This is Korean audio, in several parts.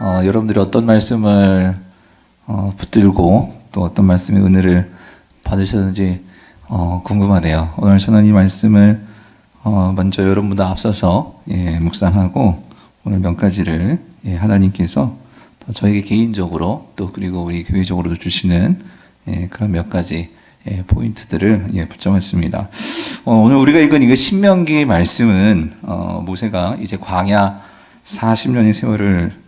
여러분들이 어떤 말씀을 붙들고 또 어떤 말씀의 은혜를 받으셨는지 궁금하네요. 오늘 저는 이 말씀을 먼저 여러분보다 앞서서 묵상하고 오늘 몇 가지를 하나님께서 또 저에게 개인적으로 또 그리고 우리 교회적으로도 주시는 그런 몇 가지 포인트들을 붙잡았습니다. 오늘 우리가 읽은 이거 신명기 말씀은 모세가 이제 광야 40년의 세월을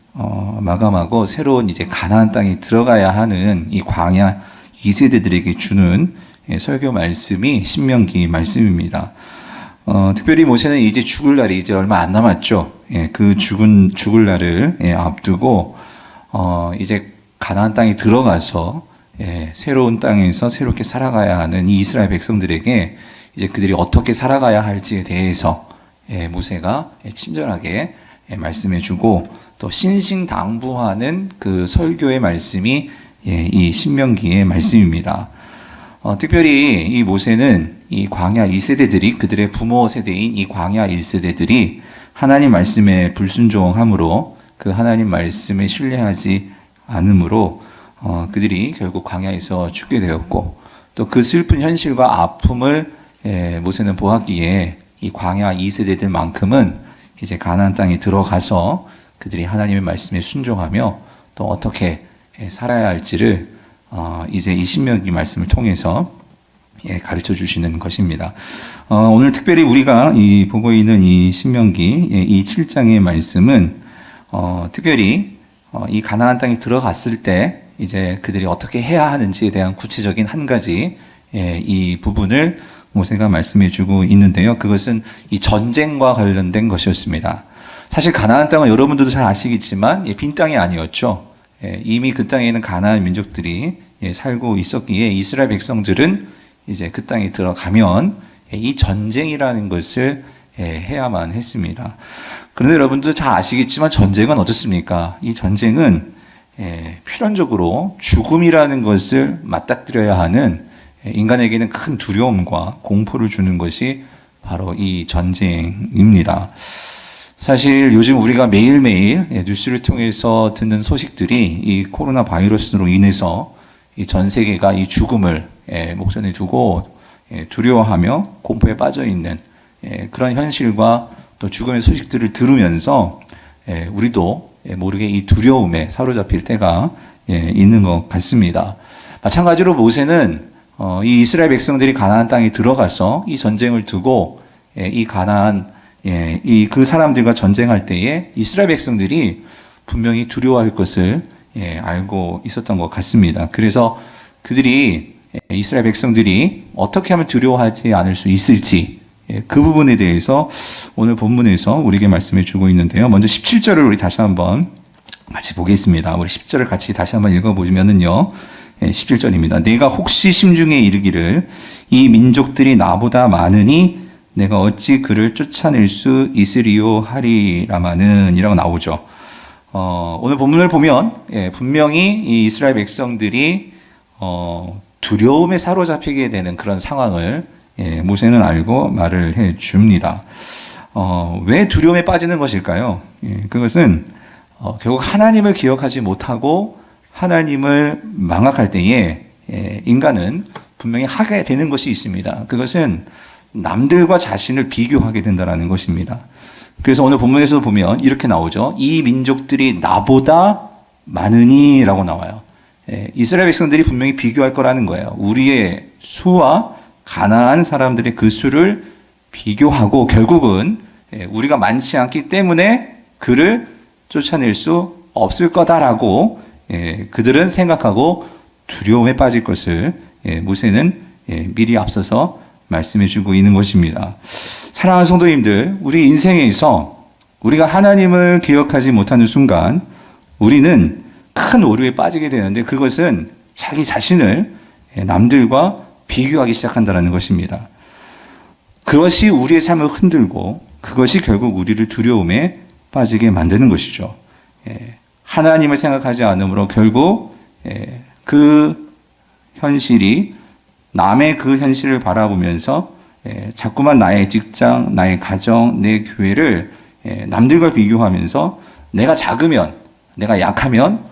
마감하고 새로운 이제 가나안 땅에 들어가야 하는 이 광야 2세대들에게 주는 설교 말씀이 신명기 말씀입니다. 특별히 모세는 이제 죽을 날이 이제 얼마 안 남았죠. 그 죽을 날을 앞두고 이제 가나안 땅에 들어가서 새로운 땅에서 새롭게 살아가야 하는 이 이스라엘 백성들에게 이제 그들이 어떻게 살아가야 할지에 대해서 모세가 친절하게 말씀해주고 또 신신당부하는 그 설교의 말씀이 이 신명기의 말씀입니다. 특별히 이 모세는 이 광야 2세대들이 그들의 부모 세대인 이 광야 1세대들이 하나님 말씀에 불순종함으로 그 하나님 말씀에 신뢰하지 않으므로 그들이 결국 광야에서 죽게 되었고 또 그 슬픈 현실과 아픔을 모세는 보았기에 이 광야 2세대들만큼은 이제 가나안 땅에 들어가서 그들이 하나님의 말씀에 순종하며 또 어떻게 살아야 할지를 이제 이 신명기 말씀을 통해서 가르쳐 주시는 것입니다. 오늘 특별히 우리가 보고 있는 이 신명기 이 7장의 말씀은 특별히 이 가나안 땅에 들어갔을 때 이제 그들이 어떻게 해야 하는지에 대한 구체적인 한 가지 이 부분을 모세가 말씀해 주고 있는데요. 그것은 이 전쟁과 관련된 것이었습니다. 사실 가나안 땅은 여러분들도 잘 아시겠지만 빈 땅이 아니었죠. 이미 그 땅에는 가나안 민족들이 살고 있었기에 이스라엘 백성들은 이제 그 땅에 들어가면 이 전쟁이라는 것을 해야만 했습니다. 그런데 여러분도 잘 아시겠지만 전쟁은 어떻습니까? 이 전쟁은 필연적으로 죽음이라는 것을 맞닥뜨려야 하는 인간에게는 큰 두려움과 공포를 주는 것이 바로 이 전쟁입니다. 사실 요즘 우리가 매일매일 뉴스를 통해서 듣는 소식들이 이 코로나 바이러스로 인해서 이 전 세계가 이 죽음을 목전에 두고 두려워하며 공포에 빠져 있는 그런 현실과 또 죽음의 소식들을 들으면서 우리도 모르게 이 두려움에 사로잡힐 때가 있는 것 같습니다. 마찬가지로 모세는 이 이스라엘 백성들이 가나안 땅에 들어가서 이 전쟁을 두고 이 가나안 그 사람들과 전쟁할 때에 이스라엘 백성들이 분명히 두려워할 것을 알고 있었던 것 같습니다. 그래서 그들이 이스라엘 백성들이 어떻게 하면 두려워하지 않을 수 있을지 그 부분에 대해서 오늘 본문에서 우리에게 말씀해 주고 있는데요. 먼저 17절을 우리 다시 한번 같이 보겠습니다. 우리 10절을 같이 다시 한번 읽어보면은요. 17절입니다. 내가 혹시 심중에 이르기를 이 민족들이 나보다 많으니 내가 어찌 그를 쫓아낼 수 있으리요 하리라마는 이라고 나오죠. 오늘 본문을 보면 분명히 이 이스라엘 백성들이 두려움에 사로잡히게 되는 그런 상황을 모세는 알고 말을 해 줍니다. 왜 두려움에 빠지는 것일까요? 그것은 결국 하나님을 기억하지 못하고 하나님을 망각할 때에 인간은 분명히 하게 되는 것이 있습니다. 그것은 남들과 자신을 비교하게 된다는 것입니다. 그래서 오늘 본문에서 보면 이렇게 나오죠. 이 민족들이 나보다 많으니 라고 나와요. 이스라엘 백성들이 분명히 비교할 거라는 거예요. 우리의 수와 가나안 사람들의 그 수를 비교하고 결국은 우리가 많지 않기 때문에 그를 쫓아낼 수 없을 거다라고 그들은 생각하고 두려움에 빠질 것을 모세는 미리 앞서서 말씀해 주고 있는 것입니다. 사랑하는 성도님들, 우리 인생에서 우리가 하나님을 기억하지 못하는 순간 우리는 큰 오류에 빠지게 되는데 그것은 자기 자신을 남들과 비교하기 시작한다는 것입니다. 그것이 우리의 삶을 흔들고 그것이 결국 우리를 두려움에 빠지게 만드는 것이죠. 하나님을 생각하지 않으므로 결국 그 현실이 남의 그 현실을 바라보면서 자꾸만 나의 직장, 나의 가정, 내 교회를 남들과 비교하면서 내가 작으면 내가 약하면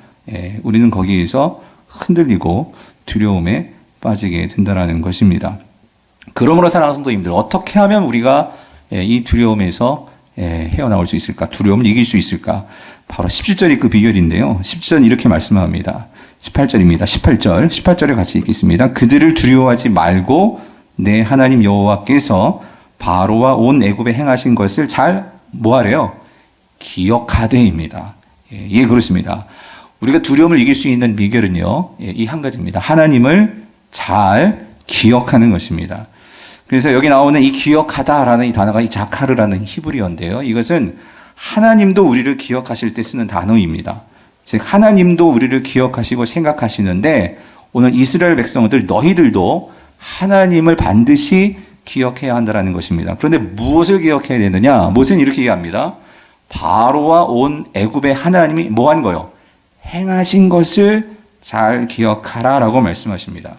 우리는 거기에서 흔들리고 두려움에 빠지게 된다는 것입니다. 그러므로 사랑하는 성도님들, 어떻게 하면 우리가 이 두려움에서 헤어나올 수 있을까? 두려움을 이길 수 있을까? 바로 17절이 그 비결인데요. 17절은 이렇게 말씀합니다. 18절입니다. 18절에 같이 읽겠습니다. 그들을 두려워하지 말고 내 하나님 여호와께서 바로와 온 애굽에 행하신 것을 잘 뭐하래요? 기억하되입니다. 예, 그렇습니다. 우리가 두려움을 이길 수 있는 비결은요, 이 한 가지입니다. 하나님을 잘 기억하는 것입니다. 그래서 여기 나오는 이 기억하다라는 이 단어가 이 자카르라는 히브리어인데요. 이것은 하나님도 우리를 기억하실 때 쓰는 단어입니다. 즉 하나님도 우리를 기억하시고 생각하시는데 오늘 이스라엘 백성들 너희들도 하나님을 반드시 기억해야 한다는 것입니다. 그런데 무엇을 기억해야 되느냐? 모세는 이렇게 얘기합니다. 바로와 온 애굽의 하나님이 뭐 한 거요? 행하신 것을 잘 기억하라라고 말씀하십니다.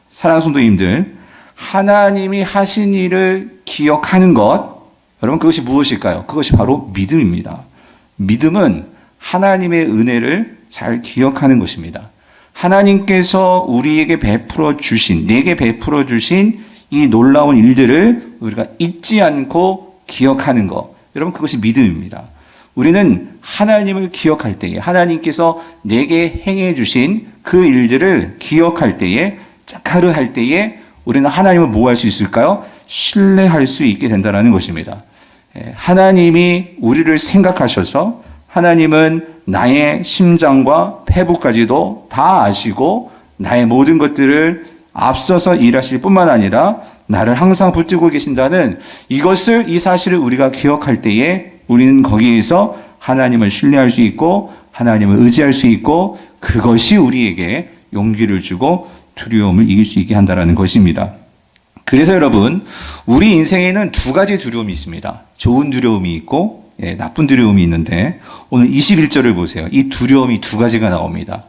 사랑하는 성도님들, 하나님이 하신 일을 기억하는 것, 여러분 그것이 무엇일까요? 그것이 바로 믿음입니다. 믿음은 하나님의 은혜를 잘 기억하는 것입니다. 하나님께서 우리에게 베풀어 주신, 내게 베풀어 주신 이 놀라운 일들을 우리가 잊지 않고 기억하는 것, 여러분 그것이 믿음입니다. 우리는 하나님을 기억할 때에, 하나님께서 내게 행해 주신 그 일들을 기억할 때에, 자카르 할 때에 우리는 하나님을 뭐 할 수 있을까요? 신뢰할 수 있게 된다는 것입니다. 하나님이 우리를 생각하셔서 하나님은 나의 심장과 폐부까지도 다 아시고 나의 모든 것들을 앞서서 일하실 뿐만 아니라 나를 항상 붙들고 계신다는 이것을, 이 사실을 우리가 기억할 때에 우리는 거기에서 하나님을 신뢰할 수 있고 하나님을 의지할 수 있고 그것이 우리에게 용기를 주고 두려움을 이길 수 있게 한다는 것입니다. 그래서 여러분, 우리 인생에는 두 가지 두려움이 있습니다. 좋은 두려움이 있고 나쁜 두려움이 있는데 오늘 21절을 보세요. 이 두려움이 두 가지가 나옵니다.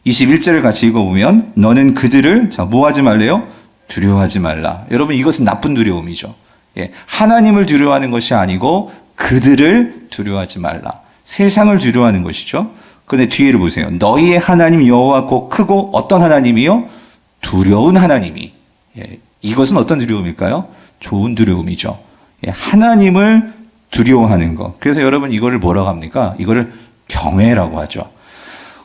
21절을 같이 읽어보면 너는 그들을 뭐 하지 말래요? 두려워하지 말라. 여러분 이것은 나쁜 두려움이죠. 하나님을 두려워하는 것이 아니고 그들을 두려워하지 말라. 세상을 두려워하는 것이죠. 그런데 뒤에를 보세요. 너희의 하나님 여호와 곧 크고 어떤 하나님이요? 두려운 하나님이. 이것은 어떤 두려움일까요? 좋은 두려움이죠. 하나님을 두려워하는 것. 그래서 여러분 이거를 뭐라고 합니까? 이거를 경외라고 하죠.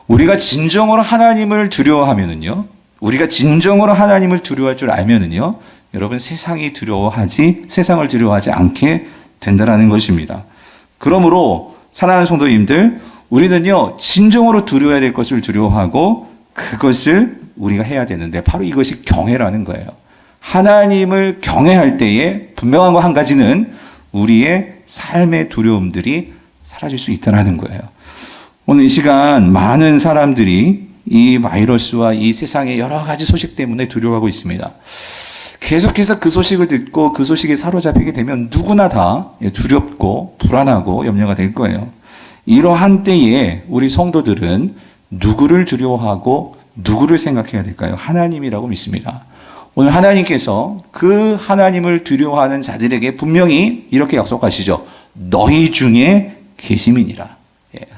우리가 진정으로 하나님을 두려워하면은요, 우리가 진정으로 하나님을 두려워할 줄 알면은요, 여러분 세상을 두려워하지 않게 된다는 것입니다. 그러므로 사랑하는 성도님들, 우리는요 진정으로 두려워야 될 것을 두려워하고 그것을 우리가 해야 되는데 바로 이것이 경외라는 거예요. 하나님을 경외할 때에 분명한 거 한 가지는 우리의 삶의 두려움들이 사라질 수 있다는 거예요. 오늘 이 시간 많은 사람들이 이 바이러스와 이 세상의 여러 가지 소식 때문에 두려워하고 있습니다. 계속해서 그 소식을 듣고 그 소식에 사로잡히게 되면 누구나 다 두렵고 불안하고 염려가 될 거예요. 이러한 때에 우리 성도들은 누구를 두려워하고 누구를 생각해야 될까요? 하나님이라고 믿습니다. 오늘 하나님께서 그 하나님을 두려워하는 자들에게 분명히 이렇게 약속하시죠. 너희 중에 계심이니라.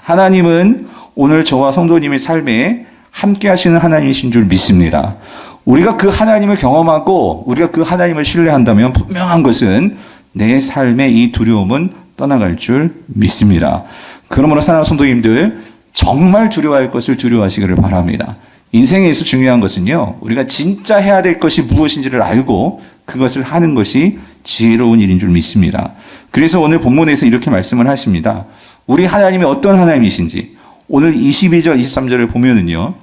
하나님은 오늘 저와 성도님의 삶에 함께 하시는 하나님이신 줄 믿습니다. 우리가 그 하나님을 경험하고 우리가 그 하나님을 신뢰한다면 분명한 것은 내 삶의 이 두려움은 떠나갈 줄 믿습니다. 그러므로 사랑하는 성도님들, 정말 두려워할 것을 두려워하시기를 바랍니다. 인생에서 중요한 것은요, 우리가 진짜 해야 될 것이 무엇인지를 알고 그것을 하는 것이 지혜로운 일인 줄 믿습니다. 그래서 오늘 본문에서 이렇게 말씀을 하십니다. 우리 하나님이 어떤 하나님이신지 오늘 22절, 23절을 보면은요,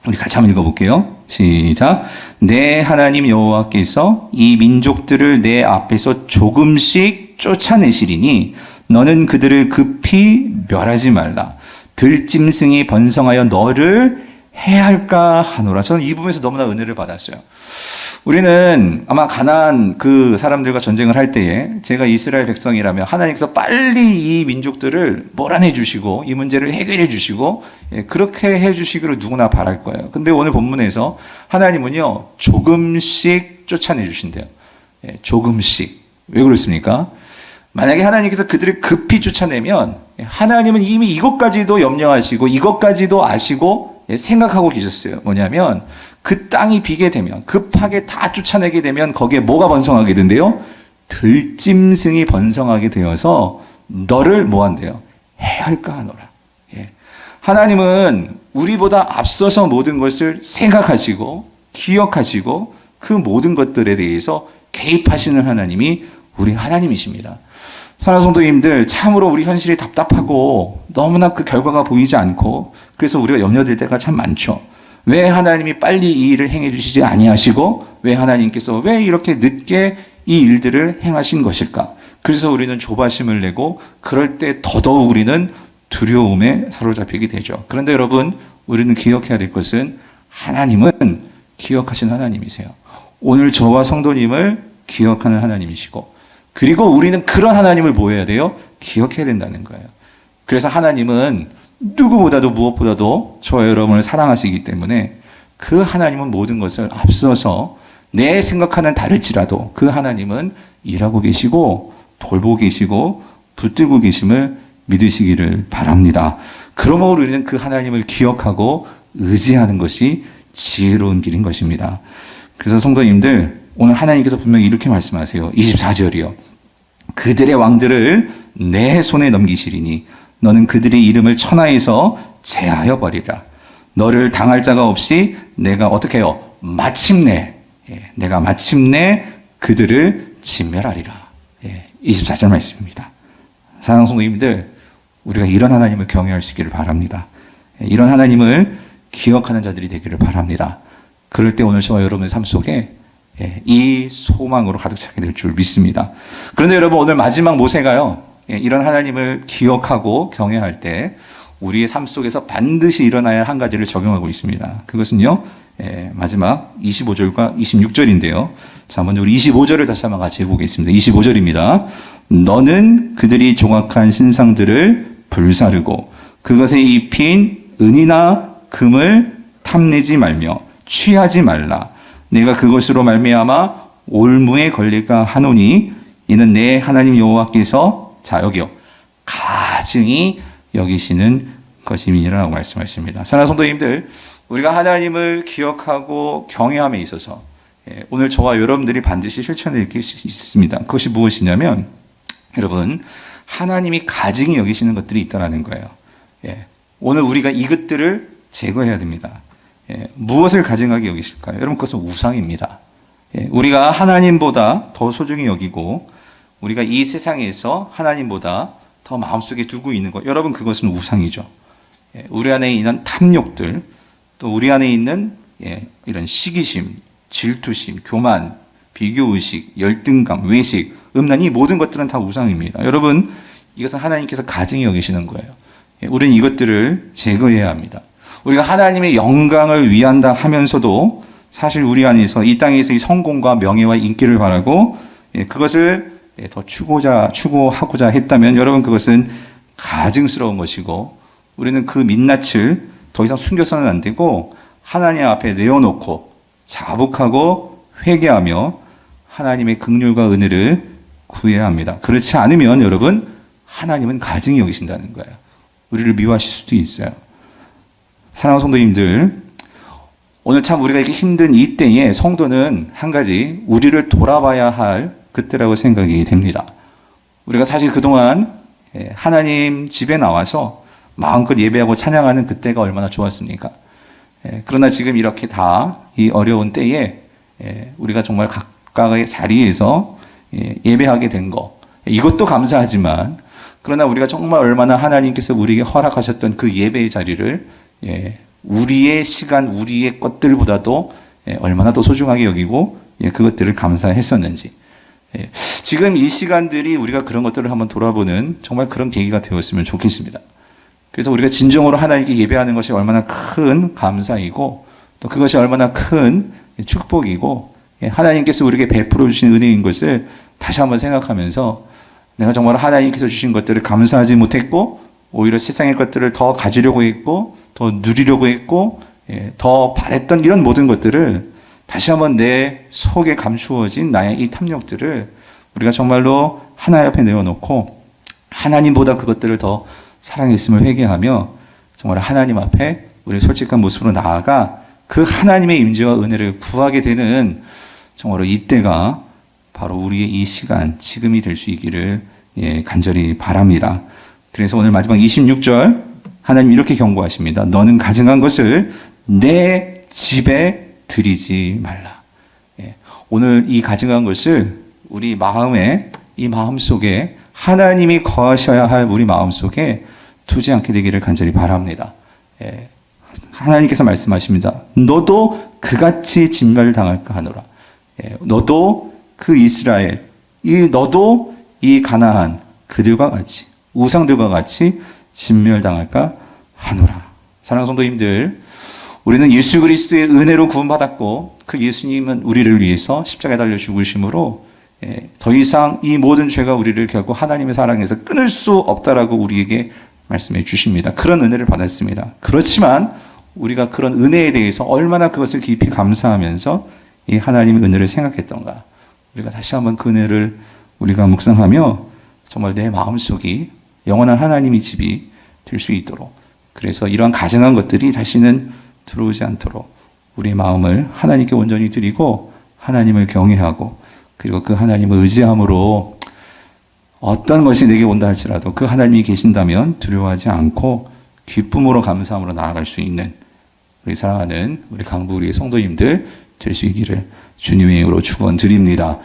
우리 같이 한번 읽어볼게요. 시작. 내 하나님 여호와께서 이 민족들을 내 앞에서 조금씩 쫓아내시리니 너는 그들을 급히 멸하지 말라. 들짐승이 번성하여 너를 해할까 하노라. 저는 이 부분에서 너무나 은혜를 받았어요. 우리는 아마 가나안 그 사람들과 전쟁을 할 때에 제가 이스라엘 백성이라면 하나님께서 빨리 이 민족들을 몰아내 주시고 이 문제를 해결해 주시고 그렇게 해 주시기를 누구나 바랄 거예요. 근데 오늘 본문에서 하나님은요 조금씩 쫓아내 주신대요. 조금씩. 왜 그렇습니까? 만약에 하나님께서 그들을 급히 쫓아내면 하나님은 이미 이것까지도 염려하시고 이것까지도 아시고 생각하고 계셨어요. 뭐냐면 그 땅이 비게 되면 급하게 다 쫓아내게 되면 거기에 뭐가 번성하게 된대요? 들짐승이 번성하게 되어서 너를 뭐 한대요? 해할까 하노라. 예. 하나님은 우리보다 앞서서 모든 것을 생각하시고 기억하시고 그 모든 것들에 대해서 개입하시는 하나님이 우리 하나님이십니다. 사랑하는 성도님들, 참으로 우리 현실이 답답하고 너무나 그 결과가 보이지 않고 그래서 우리가 염려될 때가 참 많죠. 왜 하나님이 빨리 이 일을 행해 주시지 아니하시고 왜 하나님께서 왜 이렇게 늦게 이 일들을 행하신 것일까? 그래서 우리는 조바심을 내고 그럴 때 더더욱 우리는 두려움에 사로잡히게 되죠. 그런데 여러분, 우리는 기억해야 될 것은 하나님은 기억하신 하나님이세요. 오늘 저와 성도님을 기억하는 하나님이시고 그리고 우리는 그런 하나님을 뭐 해야 돼요? 기억해야 된다는 거예요. 그래서 하나님은 누구보다도 무엇보다도 저와 여러분을 사랑하시기 때문에 그 하나님은 모든 것을 앞서서 내 생각하는 다를지라도 그 하나님은 일하고 계시고 돌보고 계시고 붙들고 계심을 믿으시기를 바랍니다. 그러므로 우리는 그 하나님을 기억하고 의지하는 것이 지혜로운 길인 것입니다. 그래서 성도님들, 오늘 하나님께서 분명히 이렇게 말씀하세요. 24절이요. 그들의 왕들을 내 손에 넘기시리니 너는 그들의 이름을 천하에서 제하여 버리라. 너를 당할 자가 없이 내가 어떻게 해요? 마침내 내가 마침내 그들을 진멸하리라. 24절 말씀입니다. 사랑하는 성도님들, 우리가 이런 하나님을 경외할 수 있기를 바랍니다. 이런 하나님을 기억하는 자들이 되기를 바랍니다. 그럴 때 오늘 저와 여러분의 삶 속에 이 소망으로 가득 차게 될 줄 믿습니다. 그런데 여러분, 오늘 마지막 모세가요, 이런 하나님을 기억하고 경외할 때 우리의 삶 속에서 반드시 일어나야 할 한 가지를 적용하고 있습니다. 그것은요, 마지막 25절과 26절인데요. 자, 먼저 우리 25절을 다시 한번 같이 해보겠습니다. 25절입니다. 너는 그들이 조각한 신상들을 불사르고 그것에 입힌 은이나 금을 탐내지 말며 취하지 말라. 내가 그것으로 말미암아 올무에 걸릴까 하노니 이는 내 하나님 여호와께서 자 여기요 가증히 여기시는 것임이니라고 말씀하십니다. 사랑하는 성도님들, 우리가 하나님을 기억하고 경외함에 있어서 오늘 저와 여러분들이 반드시 실천할 게 있습니다. 그것이 무엇이냐면 여러분, 하나님이 가증히 여기시는 것들이 있다는 거예요. 오늘 우리가 이것들을 제거해야 됩니다. 무엇을 가증하게 여기실까요? 여러분, 그것은 우상입니다. 우리가 하나님보다 더 소중히 여기고 우리가 이 세상에서 하나님보다 더 마음속에 두고 있는 것, 여러분, 그것은 우상이죠. 우리 안에 있는 탐욕들, 또 우리 안에 있는 이런 시기심, 질투심, 교만, 비교의식, 열등감, 외식, 음란, 이 모든 것들은 다 우상입니다. 여러분, 이것은 하나님께서 가증히 여기시는 거예요. 우리는 이것들을 제거해야 합니다. 우리가 하나님의 영광을 위한다 하면서도 사실 우리 안에서 이 땅에서 이 성공과 명예와 인기를 바라고 그것을 더 추구하고자 했다면 여러분, 그것은 가증스러운 것이고 우리는 그 민낯을 더 이상 숨겨서는 안 되고 하나님 앞에 내어놓고 자복하고 회개하며 하나님의 긍휼과 은혜를 구해야 합니다. 그렇지 않으면 여러분, 하나님은 가증히 여기신다는 거예요. 우리를 미워하실 수도 있어요. 사랑하는 성도님들, 오늘 참 우리가 이렇게 힘든 이 때에 성도는 한 가지 우리를 돌아봐야 할 그때라고 생각이 됩니다. 우리가 사실 그동안 하나님 집에 나와서 마음껏 예배하고 찬양하는 그때가 얼마나 좋았습니까? 그러나 지금 이렇게 다 이 어려운 때에 우리가 정말 각각의 자리에서 예배하게 된 거, 이것도 감사하지만 그러나 우리가 정말 얼마나 하나님께서 우리에게 허락하셨던 그 예배의 자리를 우리의 시간, 우리의 것들보다도 얼마나 더 소중하게 여기고 그것들을 감사했었는지, 지금 이 시간들이 우리가 그런 것들을 한번 돌아보는 정말 그런 계기가 되었으면 좋겠습니다. 그래서 우리가 진정으로 하나님께 예배하는 것이 얼마나 큰 감사이고 또 그것이 얼마나 큰 축복이고 하나님께서 우리에게 베풀어 주신 은혜인 것을 다시 한번 생각하면서 내가 정말 하나님께서 주신 것들을 감사하지 못했고 오히려 세상의 것들을 더 가지려고 했고 더 누리려고 했고 더 바랬던 이런 모든 것들을 다시 한번 내 속에 감추어진 나의 이 탐욕들을 우리가 정말로 하나님 앞에 내어놓고 하나님보다 그것들을 더 사랑했음을 회개하며 정말 하나님 앞에 우리의 솔직한 모습으로 나아가 그 하나님의 임재와 은혜를 구하게 되는 정말로 이때가 바로 우리의 이 시간, 지금이 될 수 있기를 간절히 바랍니다. 그래서 오늘 마지막 26절 하나님 이렇게 경고하십니다. 너는 가증한 것을 내 집에 들이지 말라. 오늘 이 가증한 것을 우리 마음에, 이 마음 속에 하나님이 거하셔야 할 우리 마음 속에 두지 않게 되기를 간절히 바랍니다. 하나님께서 말씀하십니다. 너도 그같이 진멸당할까 하노라. 너도 그 이스라엘, 너도 이 가나안 그들과 같이 우상들과 같이 진멸당할까 하노라. 사랑하는 성도님들, 우리는 예수 그리스도의 은혜로 구원받았고 그 예수님은 우리를 위해서 십자가에 달려 죽으심으로 더 이상 이 모든 죄가 우리를 결국 하나님의 사랑에서 끊을 수 없다라고 우리에게 말씀해 주십니다. 그런 은혜를 받았습니다. 그렇지만 우리가 그런 은혜에 대해서 얼마나 그것을 깊이 감사하면서 이 하나님의 은혜를 생각했던가. 우리가 다시 한번 그 은혜를 우리가 묵상하며 정말 내 마음속이 영원한 하나님의 집이 될 수 있도록, 그래서 이러한 가증한 것들이 다시는 들어오지 않도록 우리의 마음을 하나님께 온전히 드리고 하나님을 경외하고 그리고 그 하나님을 의지함으로 어떤 것이 내게 온다 할지라도 그 하나님이 계신다면 두려워하지 않고 기쁨으로 감사함으로 나아갈 수 있는 우리 사랑하는 우리 강부리의 성도님들 될 수 있기를 주님의 이름으로 축원드립니다.